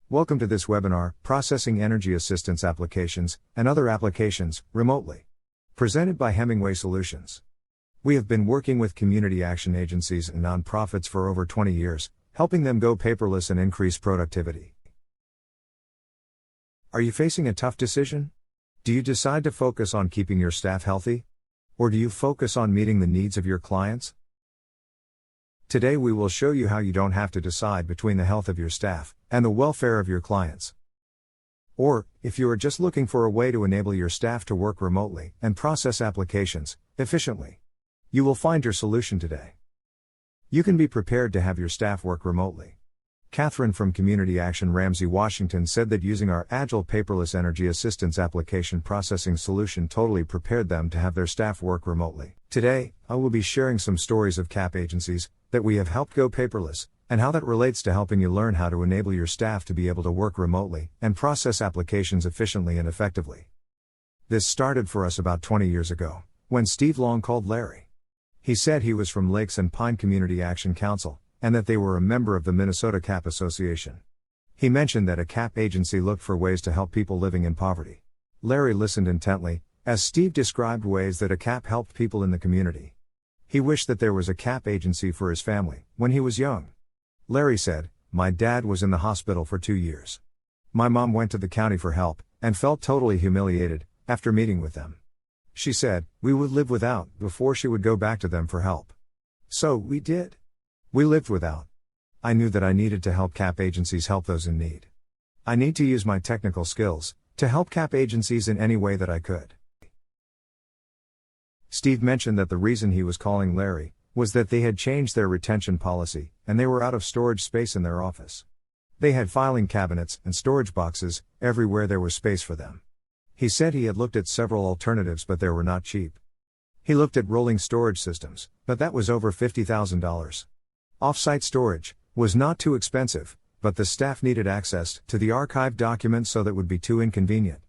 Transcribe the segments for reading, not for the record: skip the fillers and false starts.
Welcome to this webinar, Processing Energy Assistance Applications and Other Applications, Remotely. Presented by Hemingway Solutions. We have been working with community action agencies and nonprofits for over 20 years, helping them go paperless and increase productivity. Are you facing a tough decision? Do you decide to focus on keeping your staff healthy? Or do you focus on meeting the needs of your clients? Today we will show you how you don't have to decide between the health of your staff and the welfare of your clients. Or, if you are just looking for a way to enable your staff to work remotely and process applications efficiently, you will find your solution today. You can be prepared to have your staff work remotely. Catherine from Community Action Ramsey, Washington said that using our Agile Paperless Energy Assistance Application Processing solution totally prepared them to have their staff work remotely. Today, I will be sharing some stories of CAP agencies that we have helped go paperless, and how that relates to helping you learn how to enable your staff to be able to work remotely and process applications efficiently and effectively. This started for us about 20 years ago, when Steve Long called Larry. He said he was from Lakes and Pine Community Action Council, and that they were a member of the Minnesota CAP Association. He mentioned that a CAP agency looked for ways to help people living in poverty. Larry listened intently, as Steve described ways that a CAP helped people in the community. He wished that there was a CAP agency for his family, when he was young. Larry said, "My dad was in the hospital for 2 years. My mom went to the county for help, and felt totally humiliated, after meeting with them. She said, we would live without, before she would go back to them for help. So, we did. We lived without. I knew that I needed to help CAP agencies help those in need. I need to use my technical skills, to help CAP agencies in any way that I could." Steve mentioned that the reason he was calling Larry was that they had changed their retention policy, and they were out of storage space in their office. They had filing cabinets and storage boxes everywhere there was space for them. He said he had looked at several alternatives, but they were not cheap. He looked at rolling storage systems, but that was over $50,000. Off-site storage was not too expensive, but the staff needed access to the archived documents, so that would be too inconvenient.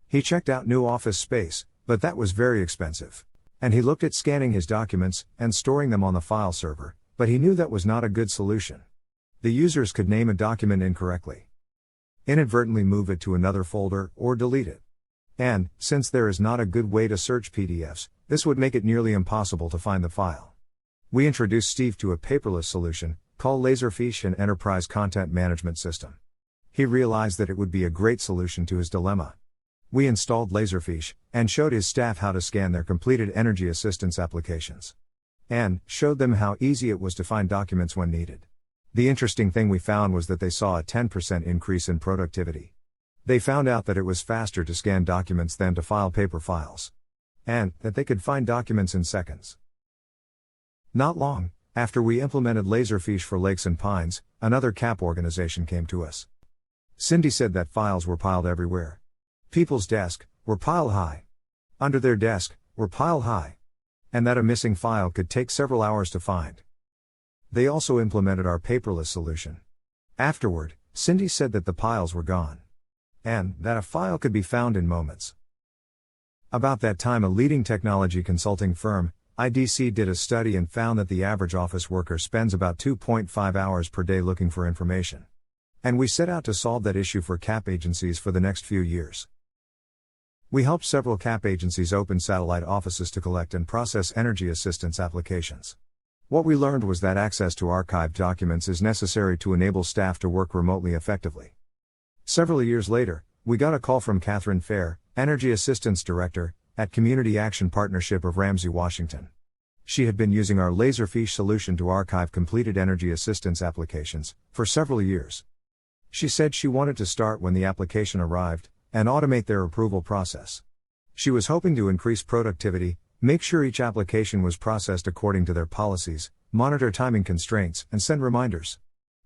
He checked out new office space, but that was very expensive. And he looked at scanning his documents and storing them on the file server, but he knew that was not a good solution. The users could name a document incorrectly, inadvertently move it to another folder, or delete it. And, since there is not a good way to search PDFs, this would make it nearly impossible to find the file. We introduced Steve to a paperless solution, called Laserfiche, an enterprise content management system. He realized that it would be a great solution to his dilemma. We installed Laserfiche, and showed his staff how to scan their completed energy assistance applications. And, showed them how easy it was to find documents when needed. The interesting thing we found was that they saw a 10% increase in productivity. They found out that it was faster to scan documents than to file paper files. And, that they could find documents in seconds. Not long after we implemented Laserfiche for Lakes and Pines, another CAP organization came to us. Cindy said that files were piled everywhere. People's desks were piled high. Under their desk were piled high. And that a missing file could take several hours to find. They also implemented our paperless solution. Afterward, Cindy said that the piles were gone. And that a file could be found in moments. About that time, a leading technology consulting firm, IDC, did a study and found that the average office worker spends about 2.5 hours per day looking for information. And we set out to solve that issue for CAP agencies for the next few years. We helped several CAP agencies open satellite offices to collect and process energy assistance applications. What we learned was that access to archived documents is necessary to enable staff to work remotely effectively. Several years later, we got a call from Catherine Fair, Energy Assistance Director, at Community Action Partnership of Ramsey, Washington. She had been using our Laserfiche solution to archive completed energy assistance applications for several years. She said she wanted to start when the application arrived, and automate their approval process. She was hoping to increase productivity, make sure each application was processed according to their policies, monitor timing constraints, and send reminders.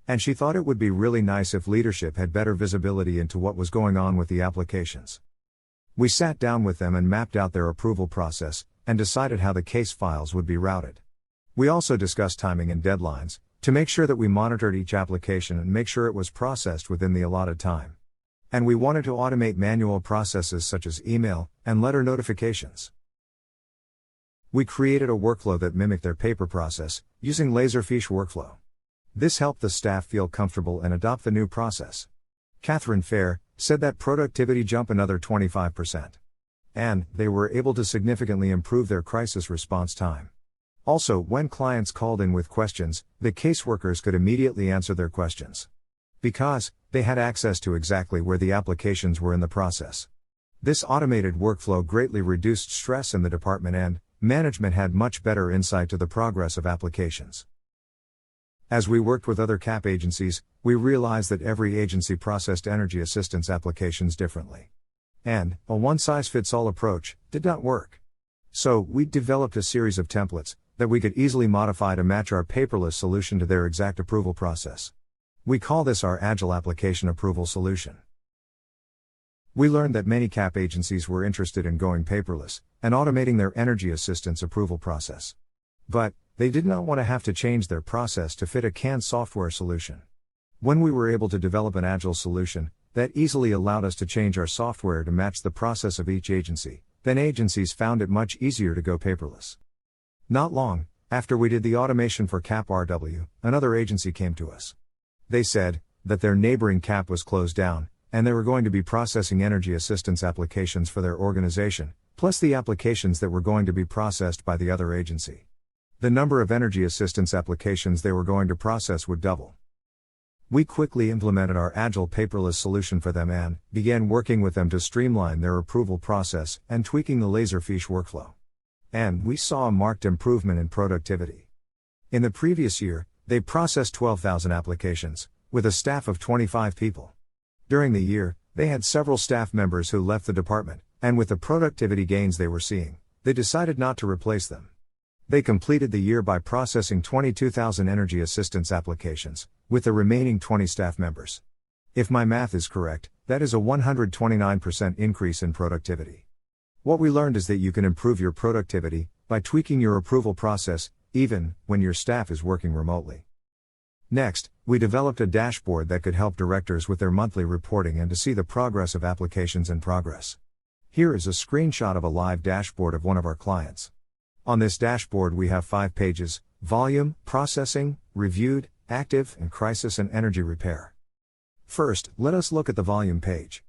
And she thought it would be really nice if leadership had better visibility into what was going on with the applications. We sat down with them and mapped out their approval process, and decided how the case files would be routed. We also discussed timing and deadlines, to make sure that we monitored each application and make sure it was processed within the allotted time. And we wanted to automate manual processes such as email and letter notifications. We created a workflow that mimicked their paper process, using Laserfiche workflow. This helped the staff feel comfortable and adopt the new process. Catherine Fair, said that productivity jumped another 25%. And they were able to significantly improve their crisis response time. Also, when clients called in with questions, the caseworkers could immediately answer their questions. Because they had access to exactly where the applications were in the process. This automated workflow greatly reduced stress in the department and management had much better insight to the progress of applications. As we worked with other CAP agencies, we realized that every agency processed energy assistance applications differently. And a one-size-fits-all approach did not work. So, we developed a series of templates that we could easily modify to match our paperless solution to their exact approval process. We call this our Agile Application Approval Solution. We learned that many CAP agencies were interested in going paperless and automating their energy assistance approval process. But they did not want to have to change their process to fit a canned software solution. When we were able to develop an Agile solution that easily allowed us to change our software to match the process of each agency, then agencies found it much easier to go paperless. Not long after we did the automation for CAP RW, another agency came to us. They said that their neighboring CAP was closed down, and they were going to be processing energy assistance applications for their organization, plus the applications that were going to be processed by the other agency. The number of energy assistance applications they were going to process would double. We quickly implemented our Agile paperless solution for them and began working with them to streamline their approval process and tweaking the Laserfiche workflow. And we saw a marked improvement in productivity. In the previous year, they processed 12,000 applications, with a staff of 25 people. During the year, they had several staff members who left the department, and with the productivity gains they were seeing, they decided not to replace them. They completed the year by processing 22,000 energy assistance applications, with the remaining 20 staff members. If my math is correct, that is a 129% increase in productivity. What we learned is that you can improve your productivity by tweaking your approval process, even when your staff is working remotely. Next, we developed a dashboard that could help directors with their monthly reporting and to see the progress of applications in progress. Here is a screenshot of a live dashboard of one of our clients. On this dashboard we have 5 pages: volume, processing, reviewed, active, and crisis and energy repair. First, let us look at the volume page.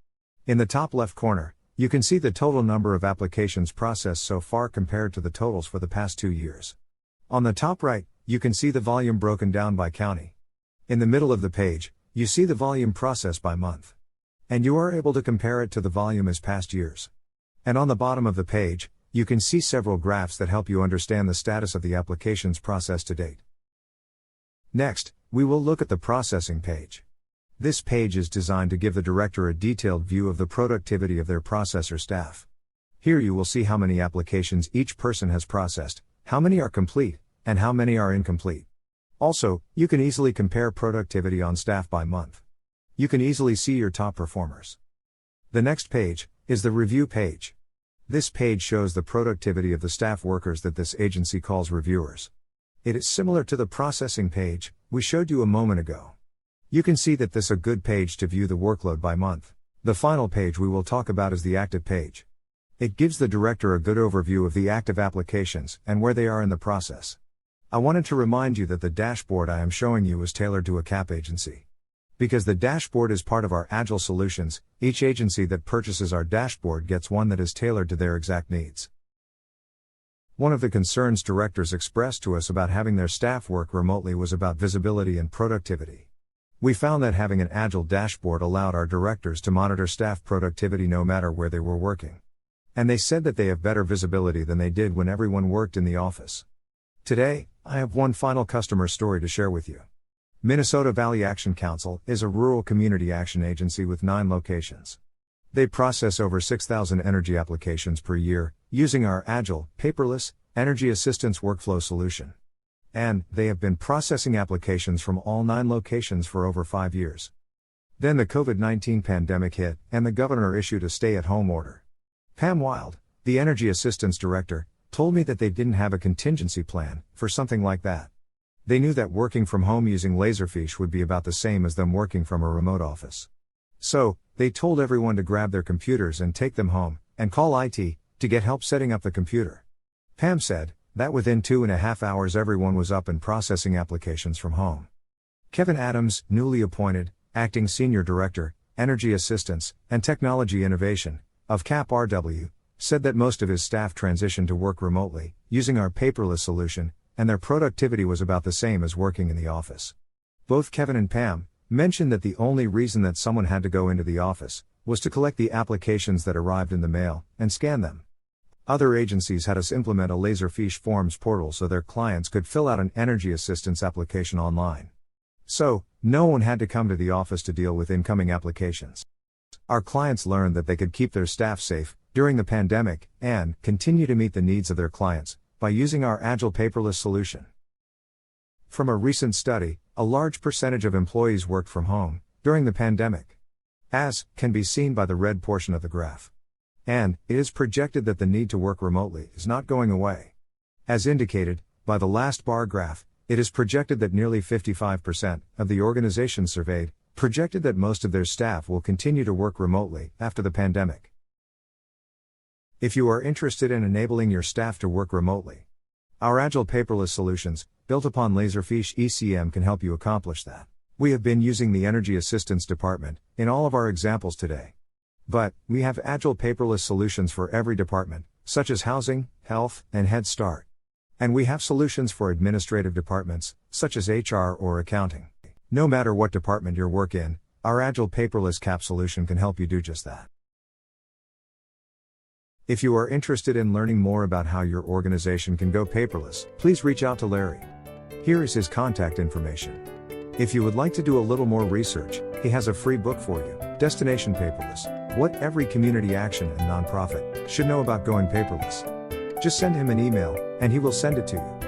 In the top left corner, you can see the total number of applications processed so far compared to the totals for the past 2 years. On the top right, you can see the volume broken down by county. In the middle of the page, you see the volume processed by month. And you are able to compare it to the volume as past years. And on the bottom of the page, you can see several graphs that help you understand the status of the applications processed to date. Next, we will look at the processing page. This page is designed to give the director a detailed view of the productivity of their processor staff. Here you will see how many applications each person has processed, how many are complete, and how many are incomplete. Also, you can easily compare productivity on staff by month. You can easily see your top performers. The next page is the review page. This page shows the productivity of the staff workers that this agency calls reviewers. It is similar to the processing page we showed you a moment ago. You can see that this is a good page to view the workload by month. The final page we will talk about is the active page. It gives the director a good overview of the active applications and where they are in the process. I wanted to remind you that the dashboard I am showing you is tailored to a CAP agency. Because the dashboard is part of our Agile solutions, each agency that purchases our dashboard gets one that is tailored to their exact needs. One of the concerns directors expressed to us about having their staff work remotely was about visibility and productivity. We found that having an Agile dashboard allowed our directors to monitor staff productivity no matter where they were working. And they said that they have better visibility than they did when everyone worked in the office. Today, I have one final customer story to share with you. Minnesota Valley Action Council is a rural community action agency with 9 locations. They process over 6,000 energy applications per year, using our Agile, paperless, energy assistance workflow solution. And they have been processing applications from all 9 locations for over 5 years. Then the COVID-19 pandemic hit, and the governor issued a stay-at-home order. Pam Wild, the energy assistance director, told me that they didn't have a contingency plan for something like that. They knew that working from home using Laserfiche would be about the same as them working from a remote office. So, they told everyone to grab their computers and take them home, and call IT to get help setting up the computer. Pam said that within 2.5 hours everyone was up and processing applications from home. Kevin Adams, newly appointed, acting senior director, Energy Assistance, and Technology Innovation, of CAP-RW, said that most of his staff transitioned to work remotely, using our paperless solution, and their productivity was about the same as working in the office. Both Kevin and Pam mentioned that the only reason that someone had to go into the office was to collect the applications that arrived in the mail and scan them. Other agencies had us implement a Laserfiche forms portal so their clients could fill out an energy assistance application online. So, no one had to come to the office to deal with incoming applications. Our clients learned that they could keep their staff safe during the pandemic and continue to meet the needs of their clients by using our Agile paperless solution. From a recent study, a large percentage of employees worked from home during the pandemic, as can be seen by the red portion of the graph. And it is projected that the need to work remotely is not going away. As indicated by the last bar graph, it is projected that nearly 55% of the organizations surveyed projected that most of their staff will continue to work remotely after the pandemic. If you are interested in enabling your staff to work remotely, our Agile paperless solutions, built upon Laserfiche ECM, can help you accomplish that. We have been using the Energy Assistance Department in all of our examples today. But we have Agile paperless solutions for every department, such as Housing, Health, and Head Start. And we have solutions for administrative departments, such as HR or accounting. No matter what department you work in, our Agile paperless CAP solution can help you do just that. If you are interested in learning more about how your organization can go paperless, please reach out to Larry. Here is his contact information. If you would like to do a little more research, he has a free book for you, Destination Paperless: What Every Community Action and Nonprofit Should Know About Going Paperless. Just send him an email, and he will send it to you.